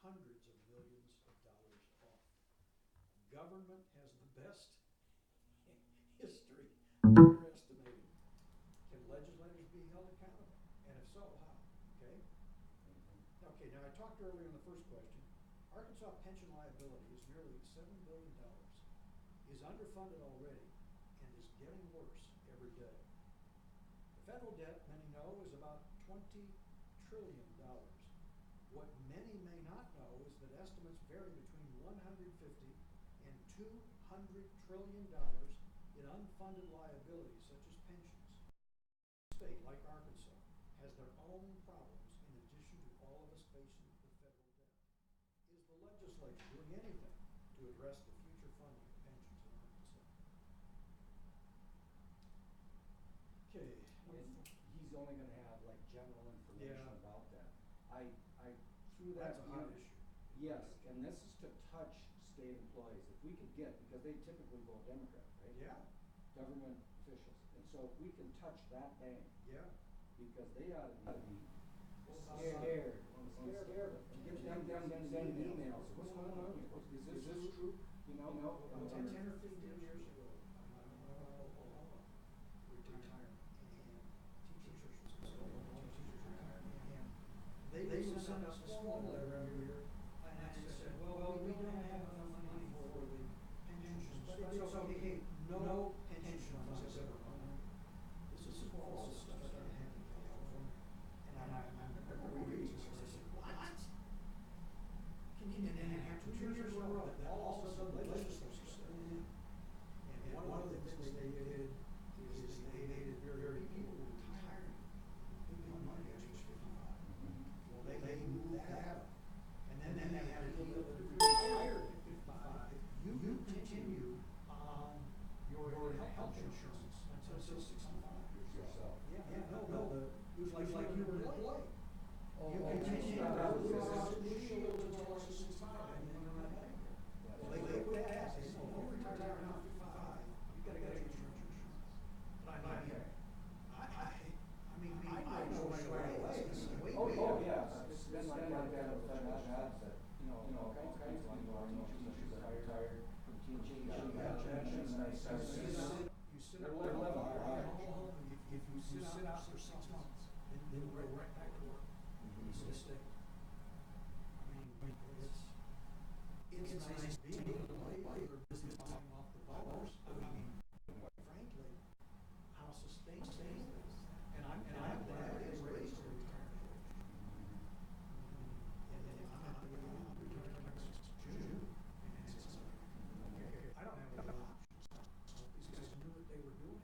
hundreds of millions of dollars off. Government has the best history of underestimating. Can legislators be held accountable? And if so, how? Okay? Okay, now I talked earlier in the first question. Arkansas pension liability is nearly $7 billion, is underfunded already, and is getting worse every day. The federal debt, many know, is about $20 trillion. What many may not know is that estimates vary between $150 and $200 trillion in unfunded liabilities, such as pensions. A state like Arkansas has their own problems in addition to all of us facing the federal debt. Is the legislature doing anything to address the future funding of pensions in Arkansas? Okay. He's only going to have like general information about that. I threw that. That's a hot issue. Yes, and this is to touch state employees. If we could get, because they typically vote Democrat, right? Yeah. Government officials. And so if we can touch that bank. Yeah. Because they ought to be scared. And give them sending emails. What's going on here? Is this true? You know, 10 or 15 years ago, Oklahoma retired, and teachers retired, and they sent us a small letter every year, and I said, well, we don't have enough money for the pensions, but it's okay, no pension funds has ever run. This is false stuff that happened in California, and I remember reading this, and I said, what? And then after 2 years in a row, that all of a sudden the legislature stepped in. And one of the things they did is they made it very people retiring, big money at age 55. Well, they moved that up. And then they had a deal that if you retired at 55, you continue on your health insurance until 65. yourself. Yeah, no, it was like you were an employee. You continue that to was- lose the shield until 65, and then you're not back. Well, they quit that. They said, if you retire now at 55, you gotta get your insurance. But I know right away. Oh, yeah. It's been like that with federal jobs that, all kinds of people are, teachers that are retired from teaching, pensions, and they start. You sit up there, if you sit out for 6 months, then you go right back to work. You stay. I mean, it's nice being able to play for business time off the dollars. I mean, quite frankly, how sustainable this? And I'm glad it is raised to retirement age. And then I'm not going to retire next June. And it's like, okay, I don't have a lot of options. These guys knew what they were doing.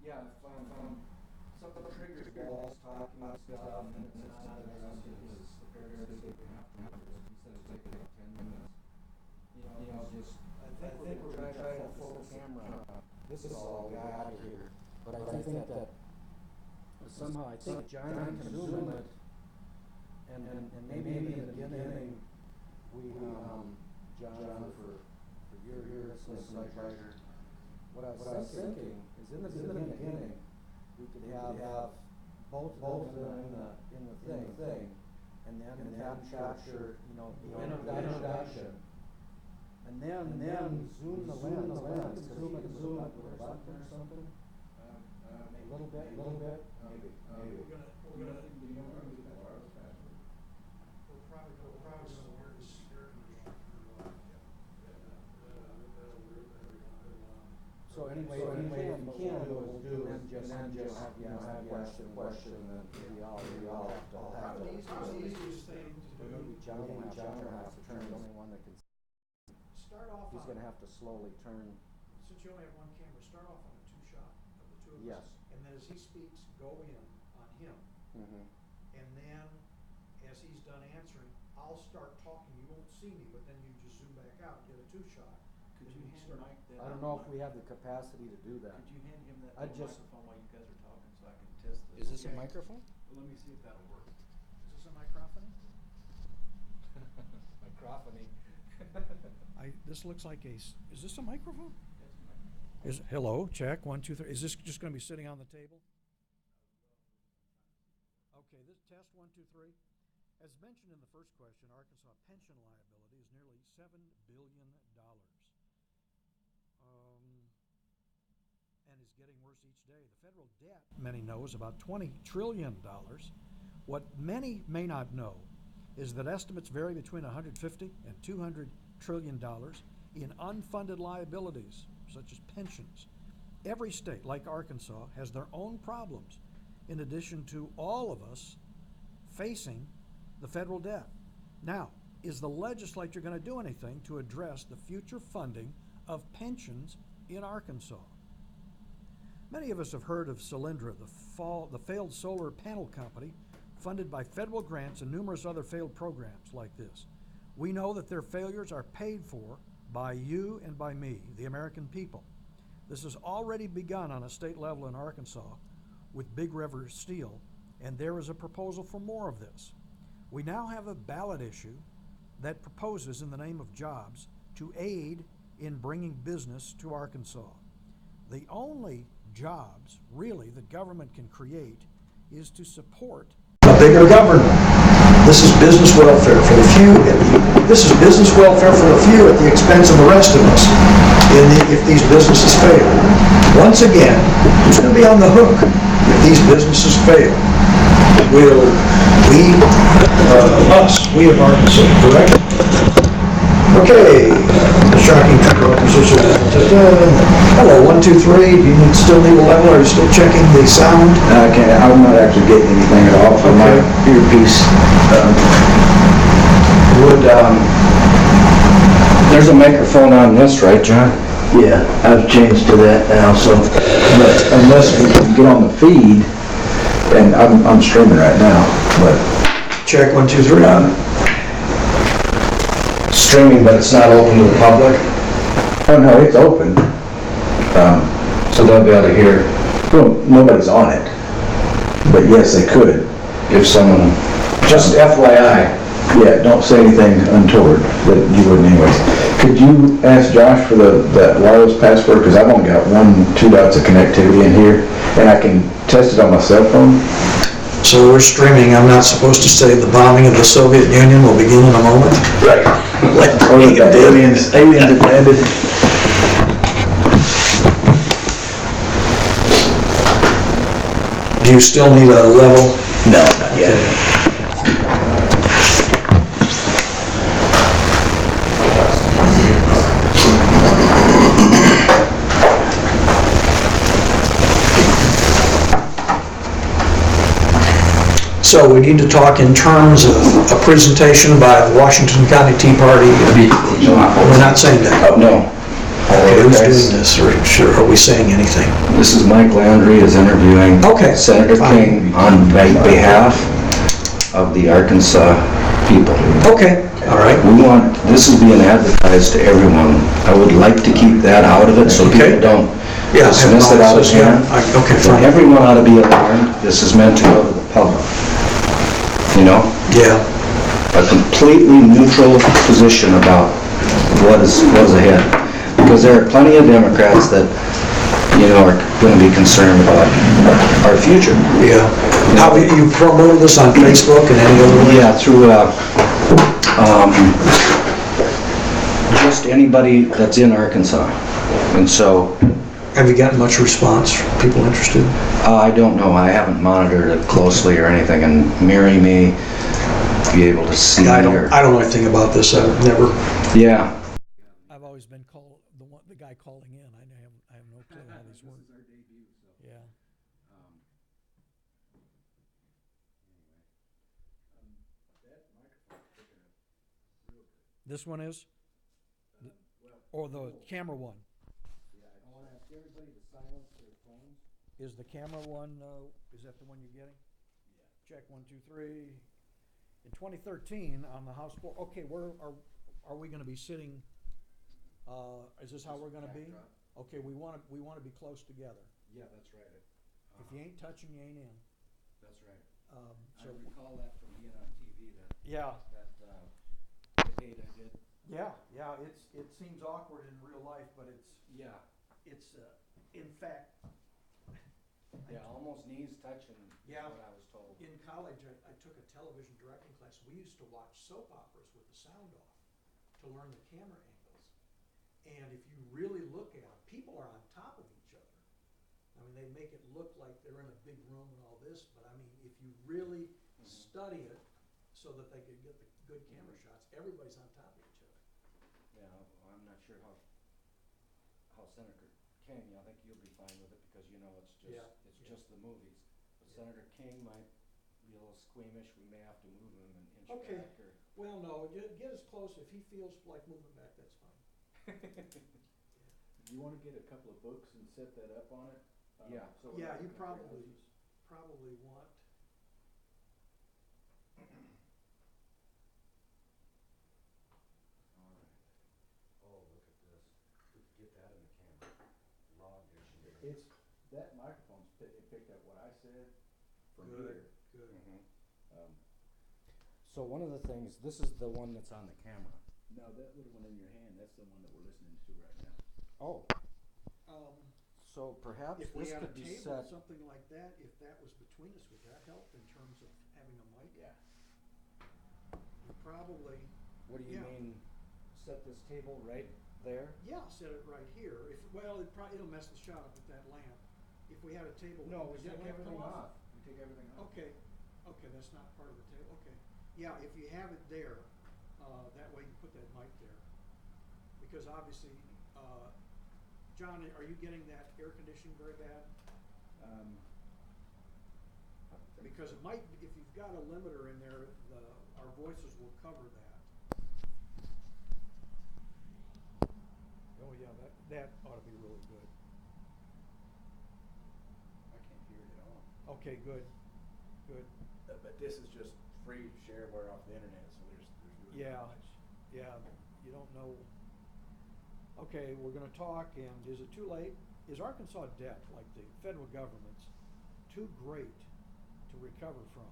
Yeah, some of the triggers balls talking about stuff, and it's not addressed because the parents afterwards, instead of taking like 10 minutes. Just, I think we're trying to full camera. This is all we got here. But I think that somehow, I think John can zoom it, and maybe in the beginning, John, for your listening pleasure, what I was thinking is in the beginning, we could have both of them in the thing, and then capture, the introduction, and then zoom the lens, zoom it with a button or something. A little bit. Maybe. We're gonna wear the security. So anyway, if you can, we'll do, and then just have question, and then we all have to. How's the easiest thing to do? Maybe John will have to turn, the only one that can. Start off He's gonna have to slowly turn. Since you only have one camera, start off on a 2-shot of the two of Yes. us. And then as he speaks, go in on him. Mm-hmm. And then as he's done answering, I'll start talking. You won't see me, but then you just zoom back out, get a 2-shot. Could you hand Mike that? I don't know if we have the capacity to do that. Could you hand him that I'd just- microphone while you guys are talking so I can test this? Is this a Okay. microphone? Well, let me see if that'll work. Is this a microphone? Microphony. This looks like is this a microphone? That's a microphone. Hello, check, 1, 2, 3. Is this just gonna be sitting on the table? Okay, this test, 1, 2, 3. As mentioned in the first question, Arkansas pension liability is nearly $7 billion. And is getting worse each day. The federal debt, many know, is about $20 trillion. What many may not know is that estimates vary between $150 and $200 trillion in unfunded liabilities, such as pensions. Every state, like Arkansas, has their own problems, in addition to all of us facing the federal debt. Now, is the legislature going to do anything to address the future funding of pensions in Arkansas? Many of us have heard of Solyndra, the failed solar panel company funded by federal grants and numerous other failed programs like this. We know that their failures are paid for by you and by me, the American people. This has already begun on a state level in Arkansas with Big River Steel, and there is a proposal for more of this. We now have a ballot issue that proposes, in the name of jobs, to aid in bringing business to Arkansas. The only jobs, really, that government can create is to support a bigger government. This is business welfare for the few. This is business welfare for the few at the expense of the rest of us if these businesses fail. Once again, who's going to be on the hook if these businesses fail? Will we, we of Arkansas, correct? Okay, shocking position. Hello, 1, 2, 3. Do you still need a level? Are you still checking the sound? Okay, I'm not actually getting anything at all from my earpiece. There's a microphone on this, right, John? Yeah, I've changed to that now, so. But unless we can get on the feed, and I'm streaming right now, but Check 1, 2, 3. streaming, but it's not open to the public. Oh no, it's open. So they'll be able to hear. Well, nobody's on it, but yes, they could if someone. Just FYI. Yeah, don't say anything untoward that you wouldn't anyways. Could you ask Josh for that wireless password? Because I've only got 2 dots of connectivity in here, and I can test it on my cell phone. So we're streaming. I'm not supposed to say the bombing of the Soviet Union will begin in a moment? Right. Like Or the aliens have landed. Do you still need a level? No, not yet. So we need to talk in terms of a presentation by the Washington County Tea Party. We're not saying that. Oh, no. Okay, who's doing this, or are we saying anything? This is Mike Landry is interviewing Senator King on behalf of the Arkansas people. Okay, all right. This is being advertised to everyone. I would like to keep that out of it so people don't dismiss it out of hand. Okay, fine. Everyone ought to be alarmed. This is meant to go to the public. You know? Yeah. A completely neutral position about what is ahead. Because there are plenty of Democrats that, are going to be concerned about our future. Yeah. How you promoted this on Facebook and any other way? Yeah, through just anybody that's in Arkansas. And so... Have you gotten much response from people interested? I don't know. I haven't monitored it closely or anything, and Mary may be able to see. I don't know anything about this. I've never. Yeah. I've always been called the guy calling in. I have no clue how these work. This is our debut, so. Yeah. That microphone's picking up real good. This one is? Or the camera one? Yeah, I want to ask everybody to silence their phones. Is the camera one, is that the one you're getting? Yeah. Check 1, 2, 3. In 2013, on the House floor, okay, where are we gonna be sitting? Is this how we're gonna be? Okay, we wanna be close together. Yeah, that's right. If you ain't touching, you ain't in. That's right. So, I recall that from being on TV, that yeah, debate I did. yeah, it seems awkward in real life, but it's Yeah. in fact, Yeah, almost knees touching, is Yeah. what I was told. In college, I took a television directing class. We used to watch soap operas with the sound off to learn the camera angles. And if you really look at them, people are on top of each other. I mean, they make it look like they're in a big room and all this, but I mean, if you really study it so that they could get the good camera shots, everybody's on top of each other. Yeah, well, I'm not sure how Senator King, I think you'll be fine with it because you know it's just, Yeah, it's yeah. just the movies. But Yeah. Senator King might be a little squeamish, we may have to move him an inch Okay. back or. Well, no, get as close. If he feels like moving back, that's fine. Do you wanna get a couple of books and set that up on it? Yeah. So we're Yeah, not you comparing probably houses. want. Alright. Oh, look at this. We could get that in the camera. Log issue. It's, that microphone's it picked up what I said from Good, here. good. Um, So one of the things, this is the one that's on the camera. No, that little one in your hand, that's the one that we're listening to right now. Oh. So perhaps If we this had a could be table, set. something like that, if that was between us, would that help in terms of having a mic? Yeah. Probably, What do you yeah. mean, set this table right there? yeah, set it right here. Well, it'll mess the shot up with that lamp. If we had a table. No, we does that take lamp come everything off. We take everything off. Okay, that's not part of the table, okay. Yeah, if you have it there, that way you put that mic there. Because obviously, John, are you getting that air conditioning very bad? Because it might, if you've got a limiter in there, our voices will cover that. Oh, yeah, that ought to be really good. I can't hear it at all. Okay, good. But this is just free shareware off the internet, so there's really Yeah, not much. yeah, you don't know. Okay, we're gonna talk, and is it too late? Is Arkansas debt, like the federal government's, too great to recover from?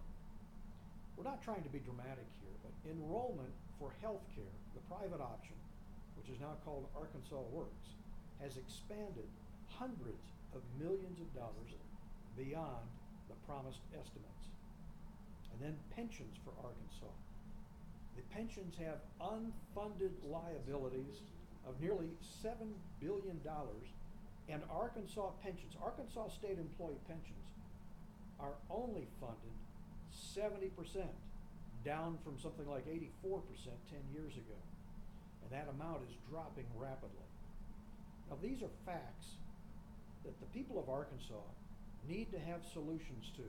We're not trying to be dramatic here, but enrollment for health care, the private option, which is now called Arkansas Works, has expanded hundreds of millions of dollars beyond the promised estimates. And then pensions for Arkansas. The pensions have unfunded liabilities of nearly $7 billion, and Arkansas pensions, Arkansas state employee pensions, are only funded 70%, down from something like 84% 10 years ago. And that amount is dropping rapidly. Now, these are facts that the people of Arkansas need to have solutions to.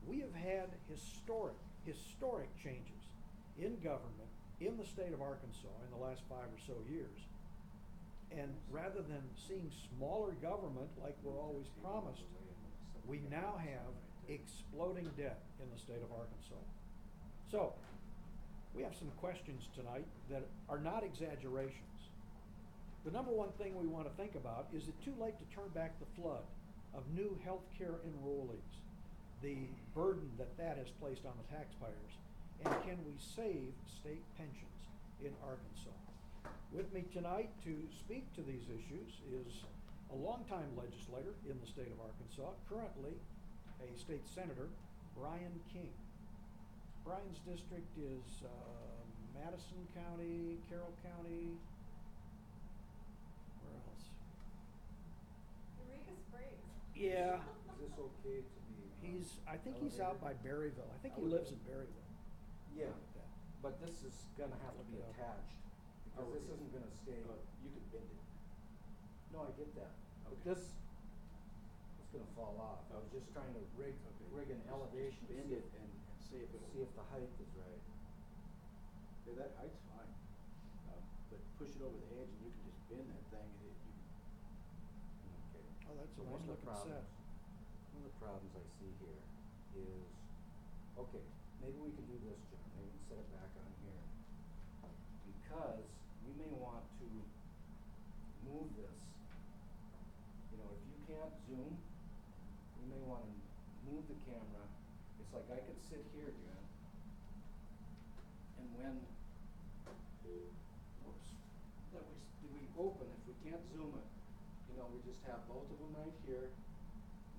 We have had historic changes in government in the state of Arkansas in the last 5 or so years. And rather than seeing smaller government like we're always promised, we now have exploding debt in the state of Arkansas. So, we have some questions tonight that are not exaggerations. The number one thing we want to think about, is it too late to turn back the flood of new health care enrollees? The burden that has placed on the taxpayers, and can we save state pensions in Arkansas? With me tonight to speak to these issues is a longtime legislator in the state of Arkansas, currently a state senator, Brian King. Brian's district is Madison County, Carroll County, where else? Eureka Springs. Yeah. Is this okay to be? I think he's out by Berryville. I think he lives in Berryville. Yeah, but this is gonna have to be Look it up. attached, because this isn't gonna stay. You can bend it. No, I get that, but Okay. this is gonna fall off. I was just trying to rig an Just elevation, to bend see it and see if it'll. see if the height is right. Yeah, that height's fine. But push it over the edge and you can just bend that thing and Okay. Oh, that's a So nice one of the looking problems- set. One of the problems I see here is, okay, maybe we can do this, John, maybe we can set it back on here. Because we may want to move this, you know, if you can't zoom, we may wanna move the camera. It's like I could sit here, John, and when, whoops, we open, if we can't zoom it, you know, we just have both of them right here.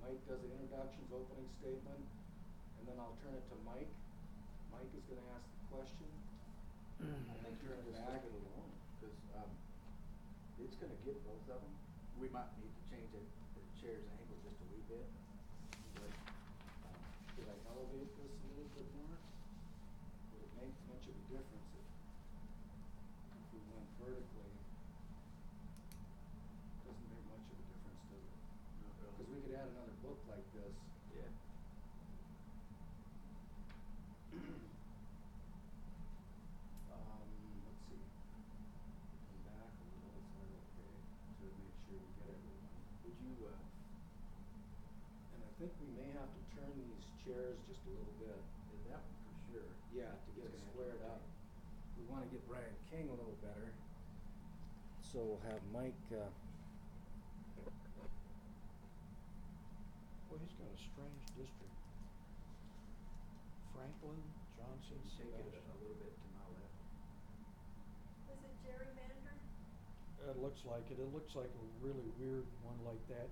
Mike does the introductions, opening statement, and then I'll turn it to Mike. Mike is gonna ask the question. I then think you're turn gonna it just back. leave it alone, cause, it's gonna get both of them. We might need to change the chair's angle just a wee bit, but, Should I elevate this a little bit more? Would it make much of a difference if we went vertically? Doesn't make much of a difference, does it? not really. Cause we could add another book like this. Yeah. Let's see. Come back a little, is that okay? To make sure we get everyone. Would you, And I think we may have to turn these chairs just a little bit. in that one for sure. Yeah, to get it It's gonna have to squared up. We wanna get Brian King a little better. So we'll have Mike, Well, he's got a strange district. Franklin, Johnson, Take it Sebastian. a little bit to my left. Was it gerrymandered? It looks like it. It looks like a really weird one like that.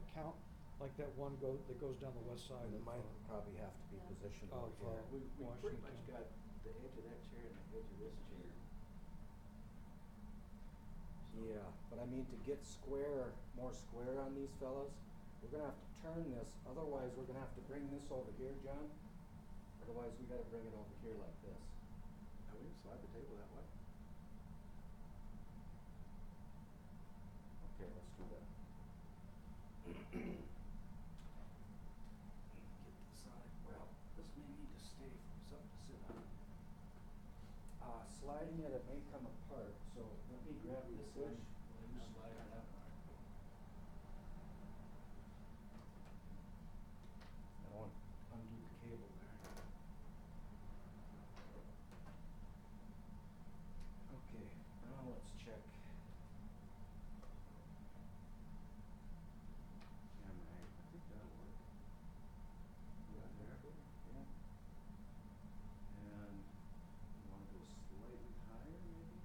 Like that one that goes down the west side and of. Mike would probably have to be positioned over Of, here. We pretty much Washington. got the edge of that chair and the edge of this chair. So- Yeah, but I mean, to get more square on these fellas, we're gonna have to turn this, otherwise we're gonna have to bring this over here, John. Otherwise, we gotta bring it over here like this. Now, we can slide the table that way. Okay, let's do that. Get this on it, well, this may need to stay for something to sit on. Sliding it may come apart, so let me grab this edge, while you slide it out. I don't want to undo the cable there. Okay, now let's check. Camera angle. I think that'll work. Right there? Yeah. And you wanna go slightly higher, maybe?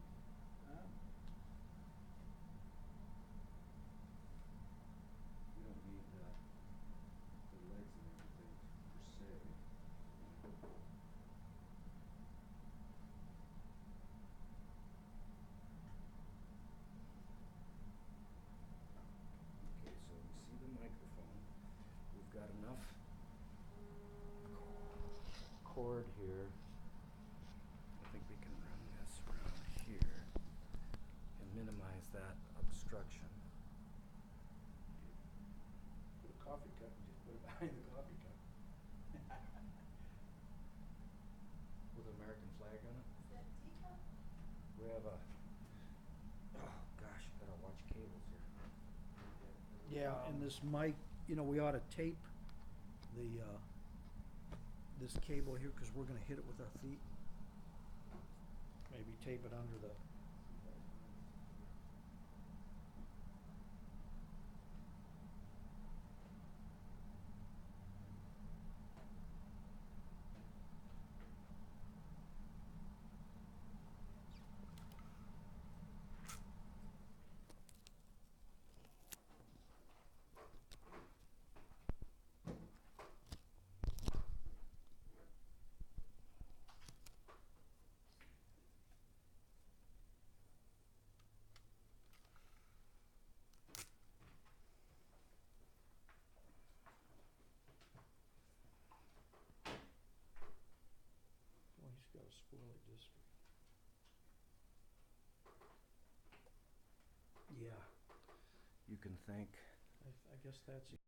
We don't need the legs and everything per se. Okay, so we see the microphone. We've got enough cord here. I think we can run this around here and minimize that obstruction. Put a coffee cup and just put it behind the coffee cup. With an American flag on it. Is that teacup? We have a, oh gosh, gotta watch cables here. Yeah, and this mic, we ought to tape this cable here, cause we're gonna hit it with our feet. Maybe tape it under the. Well, he's got a squirrely district. Yeah. You can thank I guess that's